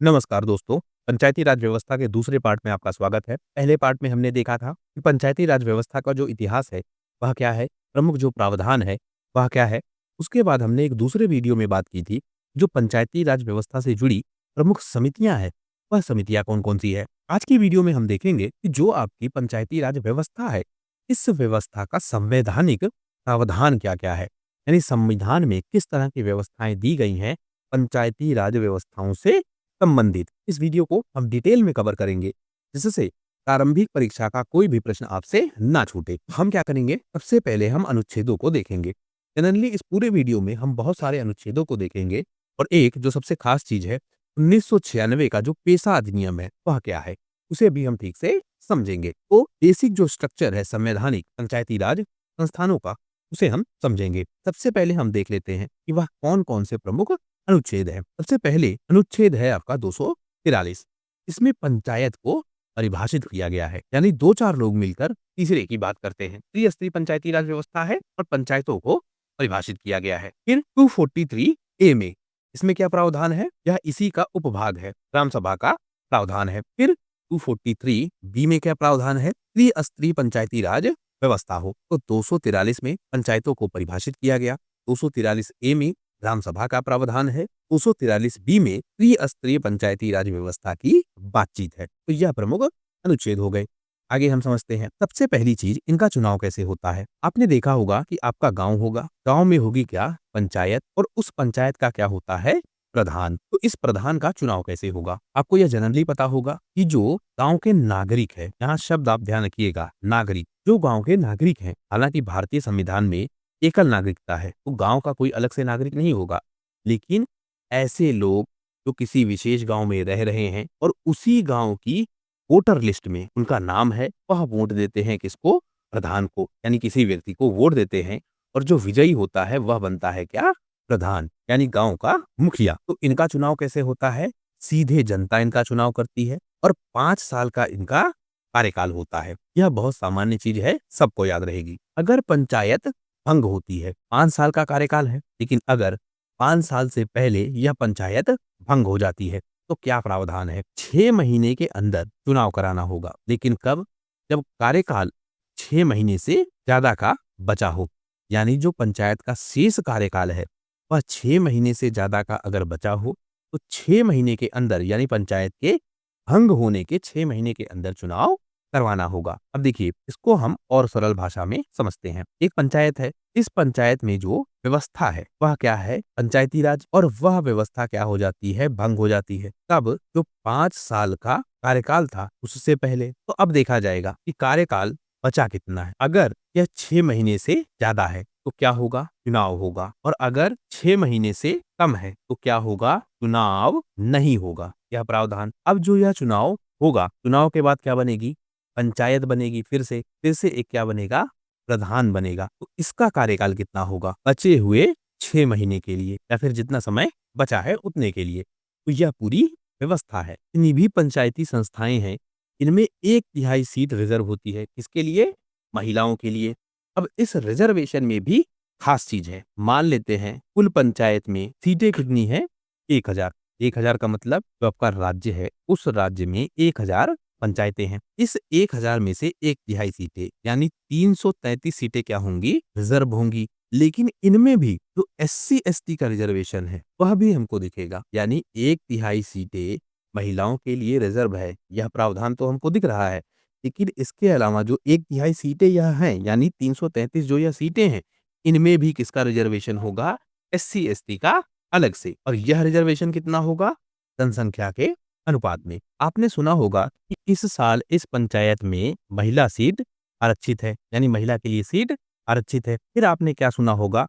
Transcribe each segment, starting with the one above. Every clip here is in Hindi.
नमस्कार दोस्तों, पंचायती राज व्यवस्था के दूसरे पार्ट में आपका स्वागत है। पहले पार्ट में हमने देखा था कि पंचायती राज व्यवस्था का जो इतिहास है, वह क्या है? प्रमुख जो प्रावधान है, वह क्या है? उसके बाद हमने एक दूसरे वीडियो में बात की थी, जो पंचायती राज व्यवस्था से जुड़ी प्रमुख समितियाँ हैं, वह समितियाँ कौन-कौन सी है? आज की वीडियो में हम देखेंगे कि जो आपकी पंचायती राज व्यवस्था है, इस व्यवस्था का संवैधानिक प्रावधान क्या-क्या है? यानी संविधान में किस तरह की व्यवस्थाएँ दी गई हैं, पंचायती राज व्यवस्थाओं से संबंधित। इस वीडियो को हम डिटेल में कवर करेंगे, जिससे प्रारंभिक परीक्षा का कोई भी प्रश्न आपसे ना छूटे। हम क्या करेंगे? सबसे पहले हम अनुच्छेदों को देखेंगे। जनरली इस पूरे वीडियो में हम बहुत सारे अनुच्छेदों को देखेंगे और एक जो सबसे खास चीज़ है, 1996 का जो पेशा अधिनियम है, वह क्या है? उसे भी हम ठीक से समझेंगे। तो बेसिक जो स्ट्रक्चर है संवैधानिक पंचायती राज संस्थानों का, उसे हम समझेंगे। सबसे पहले हम देख लेते हैं कि वह कौन-कौन से प्रमुख अनुच्छेद है। सबसे पहले अनुच्छेद है आपका 243। इसमें पंचायत को परिभाषित किया गया है, यानी 2-4 लोग मिलकर तीसरे की बात करते हैं। त्रिस्तरीय पंचायती राज व्यवस्था है और पंचायतों को परिभाषित किया गया है। फिर 243 ए में इसमें क्या प्रावधान है? यह इसी का उपभाग है, ग्राम सभा का प्रावधान है। फिर 243 बी में क्या प्रावधान है? त्रिस्तरीय पंचायती राज व्यवस्था हो। तो 243 में पंचायतों को परिभाषित किया गया। 243 ए में ग्राम सभा का प्रावधान है। 243 बी में त्रिस्तरीय पंचायती राज व्यवस्था की बातचीत है। तो यह प्रमुख अनुच्छेद हो गए। आगे हम समझते हैं। सबसे पहली चीज, इनका चुनाव कैसे होता है? आपने देखा होगा कि आपका गांव होगा, गांव में होगी क्या? पंचायत, और उस पंचायत का क्या होता है? प्रधान। तो इस प्रधान का चुनाव कैसे होगा? आपको यह जनरली पता होगा कि जो गांव के नागरिक है, यहाँ शब्द आप ध्यान रखिएगा, नागरिक, जो गांव के नागरिक हैं। हालांकि भारतीय संविधान में एकल नागरिकता है, तो गांव का कोई अलग से नागरिक नहीं होगा, लेकिन ऐसे लोग जो किसी विशेष गांव में रह रहे हैं और उसी गांव की वोटर लिस्ट में उनका नाम है, वह वोट देते हैं किसको? प्रधान को, यानी किसी व्यक्ति को वोट देते हैं, और जो विजयी होता है वह बनता है क्या? प्रधान, यानी गांव का मुखिया। तो इनका चुनाव कैसे होता है? सीधे जनता इनका चुनाव करती है और 5 साल का इनका कार्यकाल होता है। यह बहुत सामान्य चीज है, सबको याद रहेगी। अगर पंचायत भंग होती है, 5 साल का कार्यकाल है, लेकिन अगर 5 साल से पहले यह पंचायत भंग हो जाती है, तो क्या प्रावधान है? 6 महीने के अंदर चुनाव कराना होगा। लेकिन कब? जब कार्यकाल 6 महीने से ज्यादा का बचा हो, यानी जो पंचायत का शेष कार्यकाल है, वह 6 महीने से ज्यादा का अगर बचा हो, तो 6 महीने के अंदर, यानी पंचायत के भंग होने के 6 महीने के अंदर चुनाव करवाना होगा। अब देखिए, इसको हम और सरल भाषा में समझते हैं। एक पंचायत है, इस पंचायत में जो व्यवस्था है वह क्या है? पंचायती राज। और वह व्यवस्था क्या हो जाती है? भंग हो जाती है। तब जो 5 साल का कार्यकाल था उससे पहले। तो अब देखा जाएगा कि कार्यकाल बचा कितना है। अगर यह 6 महीने से ज्यादा है तो क्या होगा? चुनाव होगा। और अगर 6 महीने से कम है तो क्या होगा? चुनाव नहीं होगा। यह प्रावधान। अब जो यह चुनाव होगा, चुनाव के बाद क्या बनेगी? पंचायत बनेगी। फिर से एक क्या बनेगा? प्रधान बनेगा। तो इसका कार्यकाल कितना होगा? बचे हुए 6 महीने के लिए, या फिर जितना समय बचा है उतने के लिए। तो यह पूरी व्यवस्था है। जितनी भी पंचायती संस्थाएं हैं, इनमें 1/3 सीट रिजर्व होती है। किसके लिए? महिलाओं के लिए। अब इस रिजर्वेशन में भी खास चीज है। मान लेते हैं कुल पंचायत में सीटें कितनी है? 1000। 1000 का मतलब जो आपका राज्य है, उस राज्य में 1000 पंचायतें हैं। इस 1000 में से 1/3 सीटें, यानी 333 सीटें क्या होंगी? रिजर्व होंगी। लेकिन इनमें भी जो SC ST का रिजर्वेशन है, वह भी हमको दिखेगा। यानी 1/3 सीटें महिलाओं के लिए रिजर्व है। यह प्रावधान तो हमको दिख रहा है, लेकिन इसके अलावा जो 1/3 सीटें यह हैं, यानी 333 जो यह सीटें हैं, इनमें भी किसका रिजर्वेशन होगा? SC ST का अलग से। और यह रिजर्वेशन कितना होगा? जनसंख्या के अनुपात में। आपने सुना होगा कि इस साल इस पंचायत में महिला सीट आरक्षित है, यानी महिला के लिए सीट आरक्षित है। फिर आपने क्या सुना होगा?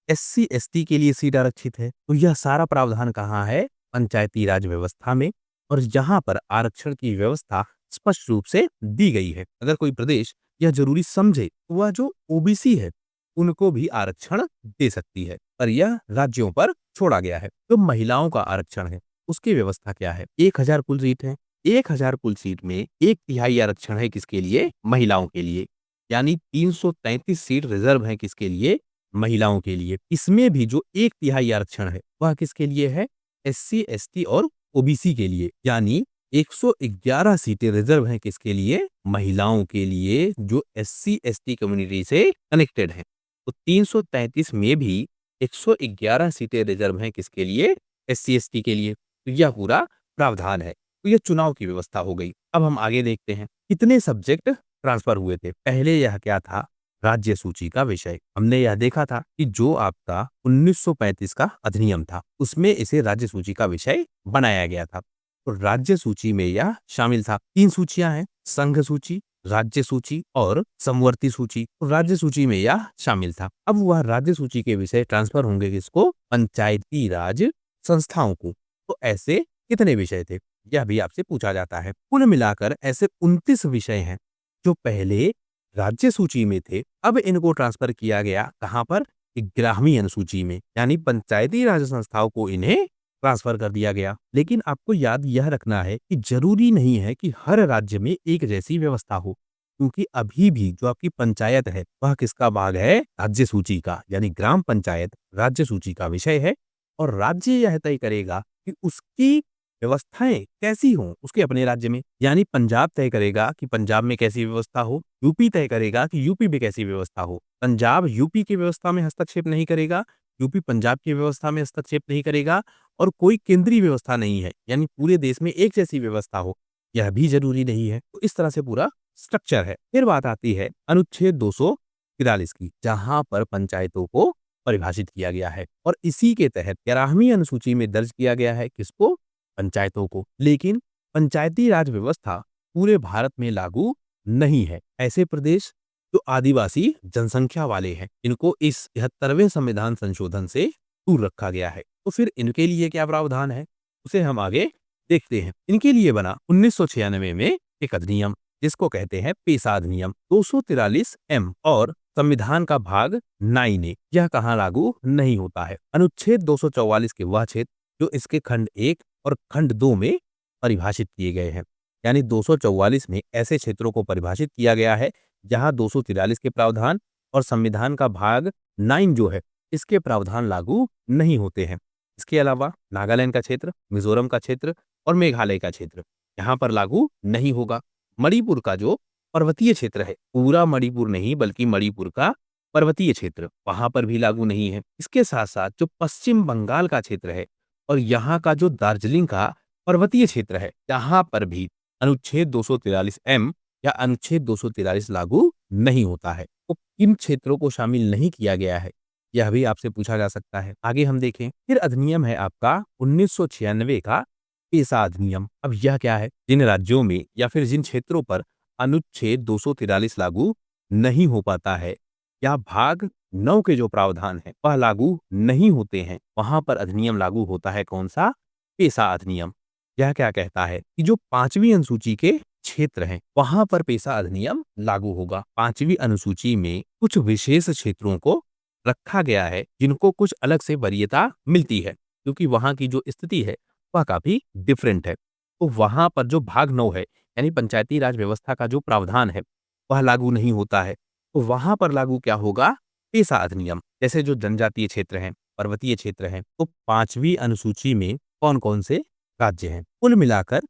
SC ST के लिए सीट आरक्षित है। तो यह सारा प्रावधान कहाँ है? पंचायती राज व्यवस्था में। और यहाँ पर आरक्षण की व्यवस्था स्पष्ट रूप से दी गई है। अगर कोई प्रदेश यह जरूरी समझे तो वह जो OBC है, उनको भी आरक्षण दे सकती है, पर यह राज्यों पर छोड़ा गया है। जो महिलाओं का आरक्षण है, उसकी व्यवस्था क्या है? 1000 कुल सीट है। 1000 कुल सीट में 1/3 आरक्षण है किसके लिए? महिलाओं के लिए। यानी 333 सीट रिजर्व है किसके लिए? महिलाओं के लिए। इसमें भी जो 1/3 आरक्षण है, वह किसके लिए है? SC ST और ओबीसी के लिए, यानी 111 सीटें रिजर्व हैं किसके लिए? महिलाओं के लिए, जो एससी एसटी कम्युनिटी से कनेक्टेड हैं। तो 333 में भी 111 सीटें रिजर्व हैं किसके लिए? एससी एसटी के लिए। तो यह पूरा प्रावधान है। तो यह चुनाव की व्यवस्था हो गई। अब हम आगे देखते हैं कितने सब्जेक्ट ट्रांसफर हुए थे। पहले यह क्या था? राज्य सूची का विषय। हमने यह देखा था कि जो आपका 1935 का अधिनियम था, उसमें इसे राज्य सूची का विषय बनाया गया था। तो राज्य सूची में यह शामिल था। 3 सूचियां हैं, संघ सूची, राज्य सूची और समवर्ती सूची। तो राज्य सूची में यह शामिल था। अब वह राज्य सूची के विषय ट्रांसफर होंगे किसको? पंचायती राज संस्थाओं को। तो ऐसे कितने विषय थे, यह भी आपसे पूछा जाता है। कुल मिलाकर ऐसे 29 विषय हैं जो पहले राज्य सूची में थे, अब इनको ट्रांसफर किया गया कहां पर? ग्रामीण अनुसूची में, यानी पंचायती राज संस्थाओं को इन्हें ट्रांसफर कर दिया गया। लेकिन आपको याद यह रखना है कि जरूरी नहीं है कि हर राज्य में एक जैसी व्यवस्था हो, क्योंकि अभी भी जो आपकी पंचायत है वह किसका भाग है? राज्य सूची का, यानी ग्राम पंचायत राज्य सूची का विषय है। और राज्य यह तय करेगा कि उसकी व्यवस्थाएं कैसी हों उसके अपने राज्य में। यानी पंजाब तय करेगा कि पंजाब में कैसी व्यवस्था हो, यूपी तय करेगा कि यूपी में कैसी व्यवस्था हो। पंजाब यूपी की व्यवस्था में हस्तक्षेप नहीं करेगा, यूपी पंजाब की व्यवस्था में हस्तक्षेप नहीं करेगा, और कोई केंद्रीय व्यवस्था नहीं है, यानी पूरे देश में एक जैसी व्यवस्था हो, यह भी जरूरी नहीं है। तो इस तरह से पूरा स्ट्रक्चर है। फिर बात आती है अनुच्छेद 243 की, जहां पर पंचायतों को परिभाषित किया गया है, और इसी के तहत 11वीं अनुसूची में दर्ज किया गया है किसको? पंचायतों को। लेकिन पंचायती राज व्यवस्था पूरे भारत में लागू नहीं है। ऐसे प्रदेश जो आदिवासी जनसंख्या वाले हैं, इनको इस 73वें संविधान संशोधन से दूर रखा गया है। तो फिर इनके लिए क्या प्रावधान है, उसे हम आगे देखते हैं। इनके लिए बना 1996 में एक अधिनियम, जिसको कहते हैं पेशा अधिनियम 243 एम, और संविधान का भाग 9 ए। यह कहाँ लागू नहीं होता है? अनुच्छेद 244 के वह क्षेत्र जो इसके खंड 1 और खंड 2 में परिभाषित किए गए हैं। यानी 244 में ऐसे क्षेत्रों को परिभाषित किया गया है जहां 243 के प्रावधान और संविधान का भाग 9 जो है, इसके प्रावधान लागू नहीं होते हैं। इसके अलावा नागालैंड का क्षेत्र, मिजोरम का क्षेत्र और मेघालय का क्षेत्र यहाँ पर लागू नहीं होगा। मणिपुर का जो पर्वतीय क्षेत्र है, पूरा मणिपुर नहीं बल्कि मणिपुर का पर्वतीय क्षेत्र, वहां पर भी लागू नहीं है। इसके साथ साथ जो पश्चिम बंगाल का क्षेत्र है और यहाँ का जो दार्जिलिंग का पर्वतीय क्षेत्र है, यहाँ पर भी अनुच्छेद 243 एम या अनुच्छेद 243 लागू नहीं होता है। तो किन क्षेत्रों को शामिल नहीं किया गया है, यह भी आपसे पूछा जा सकता है। आगे हम देखें, फिर अधिनियम है आपका 1996 का पेशा अधिनियम। अब यह क्या है? जिन राज्यों में या फिर जिन क्षेत्रों पर अनुच्छेद 243 लागू नहीं हो पाता है, या भाग 9 के जो प्रावधान है वह लागू नहीं होते हैं, वहां पर अधिनियम लागू होता है कौन सा? पेशा अधिनियम। यह क्या कहता है कि जो 5वीं अनुसूची के क्षेत्र हैं, वहां पर पेशा अधिनियम लागू होगा। 5वीं अनुसूची में कुछ विशेष क्षेत्रों को रखा गया है जिनको कुछ अलग से वरीयता मिलती है, क्योंकि वहां की जो स्थिति है वह काफी डिफरेंट है। तो वहां पर जो भाग 9 है, यानी पंचायती राज व्यवस्था का जो प्रावधान है वह लागू नहीं होता है। तो वहां पर लागू क्या होगा? पेशा अधिनियम। जैसे जो जनजातीय क्षेत्र हैं, पर्वतीय क्षेत्र हैं, तो 5वीं अनुसूची में कौन कौन से राज्य हैं? कुल मिलाकर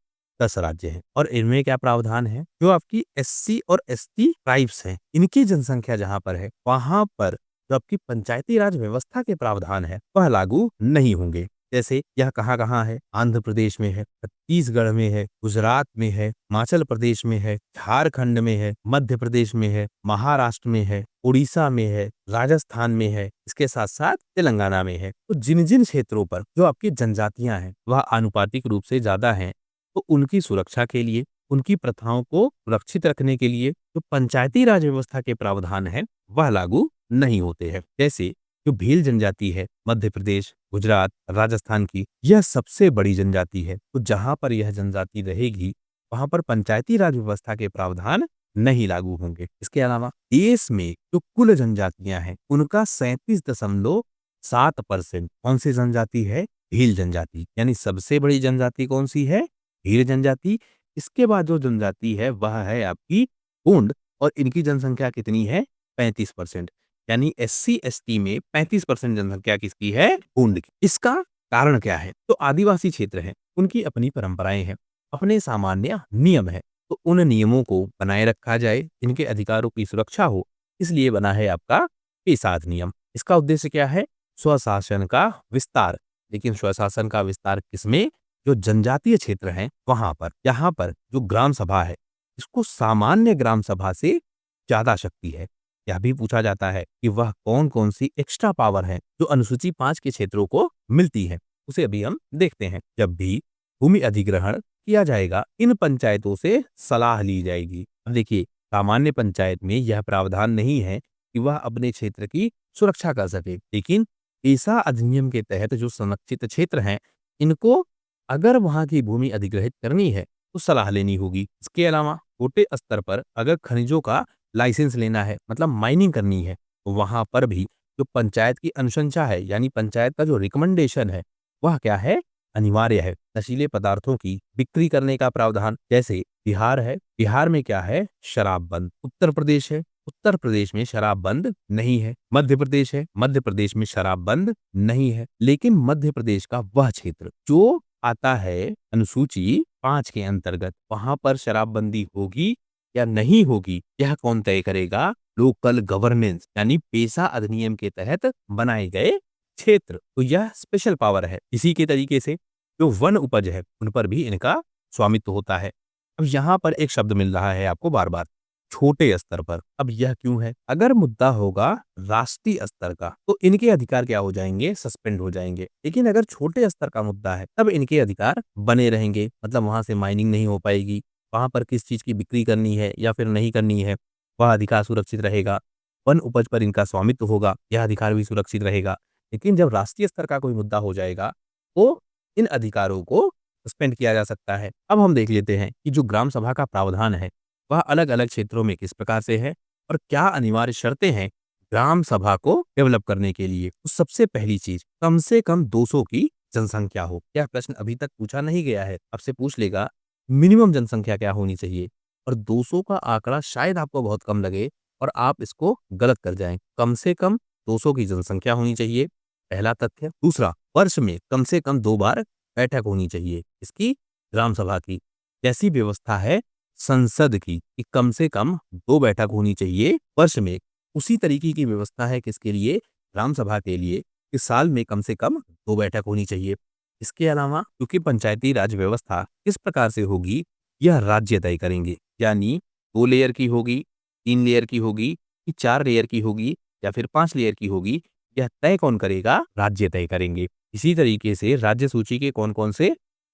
10 राज्य हैं। और इनमें क्या प्रावधान है? जो आपकी एससी और एसटी ट्राइब्स हैं, इनकी जनसंख्या जहां पर है, वहां पर जो आपकी पंचायती राज व्यवस्था के प्रावधान है वह लागू नहीं होंगे। जैसे यह कहाँ है? आंध्र प्रदेश में है, छत्तीसगढ़ में है, गुजरात में है, हिमाचल प्रदेश में है, झारखंड में है, मध्य प्रदेश में है, महाराष्ट्र में है, उड़ीसा में है, राजस्थान में है, इसके साथ साथ तेलंगाना में है। तो जिन जिन क्षेत्रों पर जो आपकी जनजातियां हैं वह आनुपातिक रूप से ज्यादा हैं, तो उनकी सुरक्षा के लिए, उनकी प्रथाओं को सुरक्षित रखने के लिए जो पंचायती राज व्यवस्था के प्रावधान है वह लागू नहीं होते हैं। जैसे जो भील जनजाति है, मध्य प्रदेश, गुजरात, राजस्थान की, यह सबसे बड़ी जनजाति है। तो जहां पर यह जनजाति रहेगी वहां पर पंचायती राज व्यवस्था के प्रावधान नहीं लागू होंगे। इसके अलावा देश में जो कुल जनजातियां हैं उनका 37.7% कौन सी जनजाति है? भील जनजाति। यानी सबसे बड़ी जनजाति कौन सी है? भील जनजाति। इसके बाद जो जनजाति है वह है आपकी गोंड, और इनकी जनसंख्या कितनी है? 35%। यानी एससी एसटी में 35% जनसंख्या किसकी है? गोंड की। इसका कारण क्या है? तो आदिवासी क्षेत्र है, उनकी अपनी परंपराएं हैं, अपने सामान्य नियम है। तो उन नियमों को बनाए रखा जाए, इनके अधिकारों की सुरक्षा हो, इसलिए बना है आपका पेशा अधिनियम। इसका उद्देश्य क्या है? स्वशासन का विस्तार। लेकिन स्वशासन का विस्तार किसमें? जो जनजातीय क्षेत्र हैं वहां पर। यहाँ पर जो ग्राम सभा है, इसको सामान्य ग्राम सभा से ज्यादा शक्ति है। यह भी पूछा जाता है कि वह कौन कौन सी एक्स्ट्रा पावर है जो अनुसूची 5 के क्षेत्रों को मिलती है, उसे अभी हम देखते हैं। जब भी भूमि अधिग्रहण किया जाएगा, इन पंचायतों से सलाह ली जाएगी। अब देखिए, सामान्य पंचायत में यह प्रावधान नहीं है कि वह अपने क्षेत्र की सुरक्षा कर सके, लेकिन पेशा अधिनियम के तहत जो संरक्षित क्षेत्र हैं, इनको अगर वहां की भूमि अधिग्रहित करनी है तो सलाह लेनी होगी। इसके अलावा छोटे स्तर पर अगर खनिजों का लाइसेंस लेना है, मतलब माइनिंग करनी है, तो वहां पर भी जो पंचायत की अनुशंसा है, यानी पंचायत का जो रिकमेंडेशन है, वह क्या है? अनिवार्य है। नशीले पदार्थों की बिक्री करने का प्रावधान, जैसे बिहार है, बिहार में क्या है? शराब बंद। उत्तर प्रदेश है, उत्तर प्रदेश में शराब बंद नहीं है। मध्य प्रदेश है, मध्य प्रदेश में शराब बंद नहीं है। लेकिन मध्य प्रदेश का वह क्षेत्र जो आता है अनुसूची 5 के अंतर्गत, वहां पर शराबबंदी होगी या नहीं होगी, यह कौन तय करेगा? लोकल गवर्नेंस, यानी पेशा अधिनियम के तहत बनाए गए क्षेत्र। तो यह स्पेशल पावर है। इसी के तरीके से जो वन उपज है, उन पर भी इनका स्वामित्व होता है। अब यहाँ पर एक शब्द मिल रहा है आपको बार बार, छोटे स्तर पर। अब यह क्यों है? अगर मुद्दा होगा राष्ट्रीय स्तर का, तो इनके अधिकार क्या हो जाएंगे? सस्पेंड हो जाएंगे। लेकिन अगर छोटे स्तर का मुद्दा है, तब इनके अधिकार बने रहेंगे। मतलब वहां से माइनिंग नहीं हो पाएगी, वहां पर किस चीज की बिक्री करनी है या फिर नहीं करनी है, वह अधिकार सुरक्षित रहेगा। वन उपज पर इनका स्वामित्व होगा, यह अधिकार भी सुरक्षित रहेगा। लेकिन जब राष्ट्रीय स्तर का कोई मुद्दा हो जाएगा, तो इन अधिकारों को सस्पेंड किया जा सकता है। अब हम देख लेते हैं कि जो ग्राम सभा का प्रावधान है, वह अलग अलग क्षेत्रों में किस प्रकार से है और क्या अनिवार्य शर्तें हैं ग्राम सभा को डेवलप करने के लिए। तो सबसे पहली चीज, कम से कम 200 की जनसंख्या हो। यह प्रश्न अभी तक पूछा नहीं गया है, आपसे पूछ लेगा मिनिमम जनसंख्या क्या होनी चाहिए। और 200 का आंकड़ा शायद आपको बहुत कम लगे और आप इसको गलत कर जाएं। कम से कम 200 की जनसंख्या होनी चाहिए, पहला तथ्य। दूसरा, वर्ष में कम से कम 2 बार बैठक होनी चाहिए इसकी, ग्राम सभा की। जैसी व्यवस्था है संसद की कि कम से कम 2 बैठक होनी चाहिए वर्ष में, उसी तरीके की व्यवस्था है किसके लिए? ग्राम सभा के लिए, कि साल में कम से कम 2 बैठक होनी चाहिए। इसके अलावा क्योंकि पंचायती राज व्यवस्था किस प्रकार से होगी, यह राज्य तय करेंगे। यानी 2 लेयर की होगी, 3 लेयर की होगी, कि 4 लेयर की होगी या फिर 5 लेयर की होगी, यह तय कौन करेगा? राज्य तय करेंगे। इसी तरीके से राज्य सूची के कौन कौन से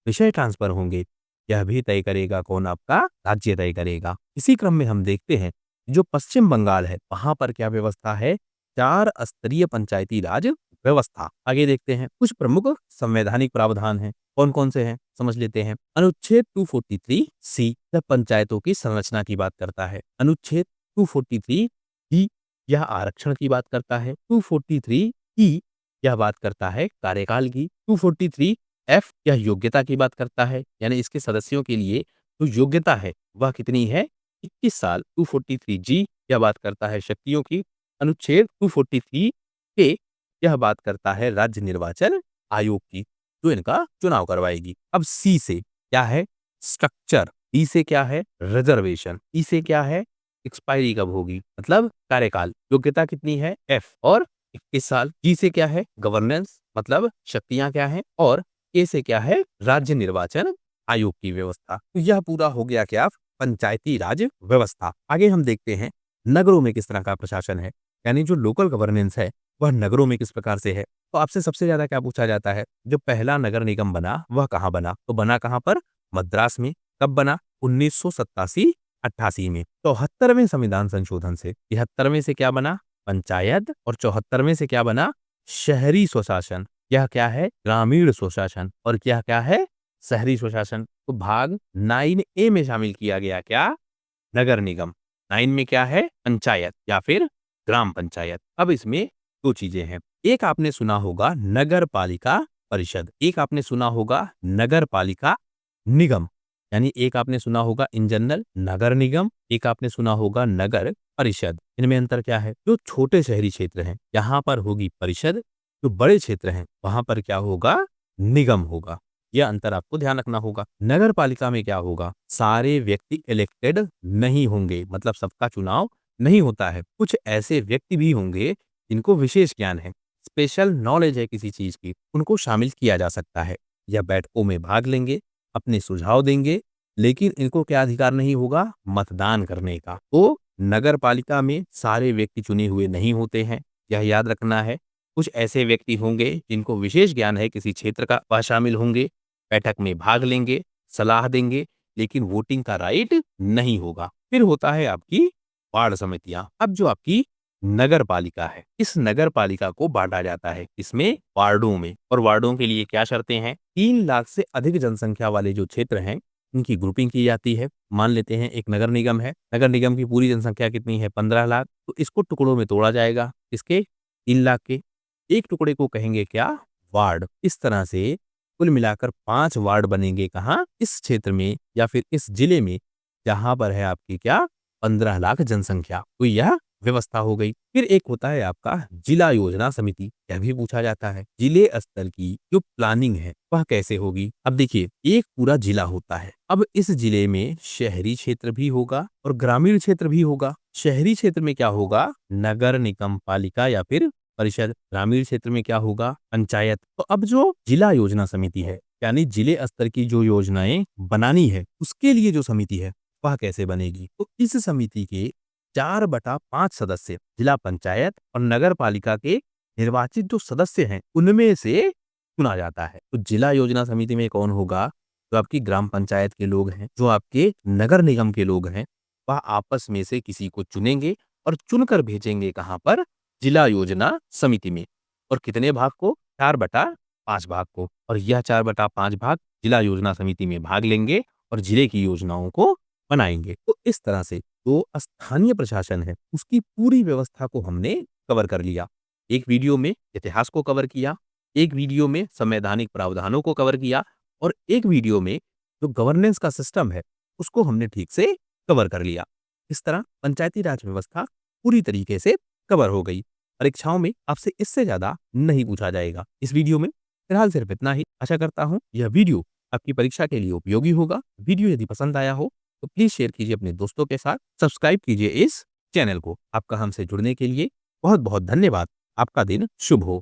विषय ट्रांसफर होंगे, यह भी तय करेगा कौन? आपका राज्य तय करेगा। इसी क्रम में हम देखते हैं जो पश्चिम बंगाल है, वहां पर क्या व्यवस्था है? 4 स्तरीय पंचायती राज व्यवस्था। आगे देखते हैं कुछ प्रमुख संवैधानिक प्रावधान हैं, कौन कौन से हैं समझ लेते हैं। अनुच्छेद 243 सी यह पंचायतों की संरचना की बात करता है। अनुच्छेद 243 डी यह आरक्षण की बात करता है। 243 ई यह बात करता है कार्यकाल की। 243 एफ यह योग्यता की बात करता है, यानी इसके सदस्यों के लिए जो योग्यता है वह कितनी है? 21 साल। 243 जी यह बात करता है शक्तियों की। अनुच्छेद 243 के यह बात करता है राज्य निर्वाचन आयोग की, जो इनका चुनाव करवाएगी। अब सी से क्या है? स्ट्रक्चर। डी से क्या है? रिजर्वेशन। ई से क्या है? एक्सपायरी कब होगी, मतलब कार्यकाल। योग्यता कितनी है? एफ और 21 साल। जी से क्या है? गवर्नेंस, मतलब शक्तियां क्या है। और ए से क्या है? राज्य निर्वाचन आयोग की व्यवस्था। तो यह पूरा हो गया क्या? पंचायती राज व्यवस्था। आगे हम देखते हैं नगरों में किस तरह का प्रशासन है, यानी जो लोकल गवर्नेंस है वह नगरों में किस प्रकार से है। तो आपसे सबसे ज्यादा क्या पूछा जाता है? जो पहला नगर निगम बना वह कहाँ बना? तो बना कहाँ पर? मद्रास में। कब बना? 1987-88 में, 74वें संविधान संशोधन से। 73वें से क्या बना? पंचायत। और 74वें से क्या बना? शहरी स्वशासन। यह क्या है? ग्रामीण स्वशासन। और क्या क्या है? शहरी स्वशासन। तो भाग 9A में शामिल किया गया क्या? नगर निगम। 9 में क्या है? पंचायत या फिर ग्राम पंचायत। अब इसमें 2 चीजें हैं, एक आपने सुना होगा नगर पालिका परिषद, एक आपने सुना होगा नगर पालिका निगम। यानी एक आपने सुना होगा इन जनरल नगर निगम, एक आपने सुना होगा नगर परिषद। इनमें अंतर क्या है? जो छोटे शहरी क्षेत्र हैं यहाँ पर होगी परिषद, जो बड़े क्षेत्र हैं वहां पर क्या होगा? निगम होगा। यह अंतर आपको ध्यान रखना होगा। नगर पालिका में क्या होगा, सारे व्यक्ति इलेक्टेड नहीं होंगे, मतलब सबका चुनाव नहीं होता है। कुछ ऐसे व्यक्ति भी होंगे जिनको विशेष ज्ञान है, स्पेशल नॉलेज है किसी चीज की, उनको शामिल किया जा सकता है। यह बैठकों में भाग लेंगे, अपने सुझाव देंगे, लेकिन इनको क्या अधिकार नहीं होगा, मतदान करने का। तो नगर पालिका में सारे व्यक्ति चुने हुए नहीं होते हैं, यह याद रखना है। कुछ ऐसे व्यक्ति होंगे जिनको विशेष ज्ञान है किसी क्षेत्र का, वह शामिल होंगे, बैठक में भाग लेंगे, सलाह देंगे, लेकिन वोटिंग का राइट नहीं होगा। फिर होता है आपकी वार्ड समितियां। अब जो आपकी नगर पालिका है, इस नगर पालिका को बांटा जाता है इसमें वार्डों में, और वार्डों के लिए क्या शर्तें हैं, 3 लाख से अधिक जनसंख्या वाले जो क्षेत्र हैं उनकी ग्रुपिंग की जाती है। मान लेते हैं एक नगर निगम है, नगर निगम की पूरी जनसंख्या कितनी है, 15 लाख, तो इसको टुकड़ों में तोड़ा जाएगा, इसके 3 लाख के एक टुकड़े को कहेंगे क्या, वार्ड। इस तरह से कुल मिलाकर 5 वार्ड बनेंगे, कहाँ, इस क्षेत्र में या फिर इस जिले में जहां पर है आपकी क्या, 15 लाख जनसंख्या। तो यह व्यवस्था हो गई। फिर एक होता है आपका जिला योजना समिति, यह भी पूछा जाता है जिले स्तर की जो प्लानिंग है वह कैसे होगी। अब देखिए, एक पूरा जिला होता है, अब इस जिले में शहरी क्षेत्र भी होगा और ग्रामीण क्षेत्र भी होगा। शहरी क्षेत्र में क्या होगा, नगर निगम पालिका या फिर परिषद, ग्रामीण क्षेत्र में क्या होगा, पंचायत। तो अब जो जिला योजना समिति है, यानी जिले स्तर की जो योजनाएं बनानी है उसके लिए जो समिति है वह कैसे बनेगी, तो इस समिति के 4/5 सदस्य जिला पंचायत और नगर पालिका के निर्वाचित जो सदस्य हैं उनमें से चुना जाता है। तो जिला योजना समिति में कौन होगा, जो आपकी ग्राम पंचायत के लोग हैं, जो आपके नगर निगम के लोग हैं, वह आपस में से किसी को चुनेंगे और चुनकर भेजेंगे कहाँ पर, जिला योजना समिति में। और कितने भाग को, 4/5 भाग को, और यह 4/5 भाग जिला योजना समिति में भाग लेंगे और जिले की योजनाओं को बनाएंगे। तो इस तरह से जो स्थानीय प्रशासन है उसकी पूरी व्यवस्था को हमने कवर कर लिया। एक वीडियो में इतिहास को कवर किया, एक वीडियो में संवैधानिक प्रावधानों को कवर किया, और एक वीडियो में जो गवर्नेंस का सिस्टम है उसको हमने ठीक से कवर कर लिया। इस तरह पंचायती राज व्यवस्था पूरी तरीके से कवर हो गई। परीक्षाओं में आपसे इससे ज्यादा नहीं पूछा जाएगा। इस वीडियो में फिलहाल सिर्फ इतना ही। आशा करता हूँ यह वीडियो आपकी परीक्षा के लिए उपयोगी होगा। वीडियो यदि पसंद आया हो तो प्लीज शेयर कीजिए अपने दोस्तों के साथ, सब्सक्राइब कीजिए इस चैनल को। आपका हमसे जुड़ने के लिए बहुत बहुत धन्यवाद। आपका दिन शुभ हो।